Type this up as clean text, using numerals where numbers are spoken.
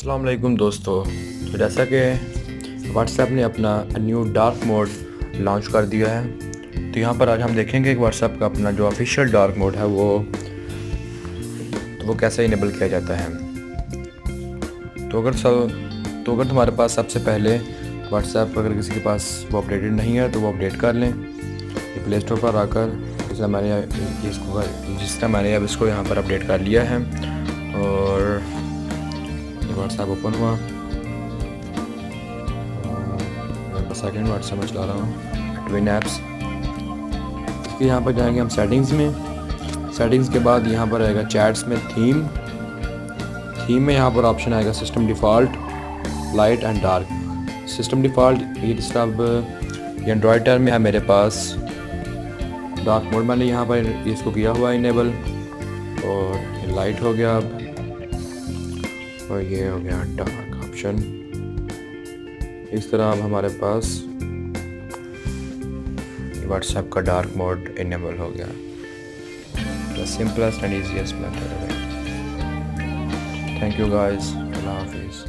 अस्सलाम वालेकुम दोस्तों। तो जैसा कि व्हाट्सएप ने अपना न्यू डार्क मोड लॉन्च कर दिया है, तो यहाँ पर आज हम देखेंगे कि व्हाट्सएप का अपना जो ऑफिशियल डार्क मोड है वो कैसे इनेबल किया जाता है। तो अगर तुम्हारे पास सबसे पहले व्हाट्सएप अगर किसी के पास वो अपडेटेड नहीं है तो वो अपडेट कर लें। ये प्ले स्टोर पर आकर जिस तरह मैंने अब इसको यहाँ पर अपडेट कर लिया है और व्हाट्सएप ओपन हुआ। मैं सेकेंड व्हाट्सएप में चला रहा हूँ ट्विन ऐप्स। इसके यहाँ पर जाएंगे हम सेटिंग्स के बाद यहाँ पर आएगा चैट्स में थीम में यहाँ पर ऑप्शन आएगा system default, light and dark. System default ये अब ये एंड्रॉयड टर्म में है मेरे पास। डार्क मोड मैंने यहाँ पर इसको किया हुआ इनेबल और लाइट हो गया अब, और ये हो गया डार्क ऑप्शन। इस तरह अब हमारे पास व्हाट्सएप का डार्क मोड इनेबल हो गया। The simplest and easiest method. Thank you guys. अल्लाह हाफिज़।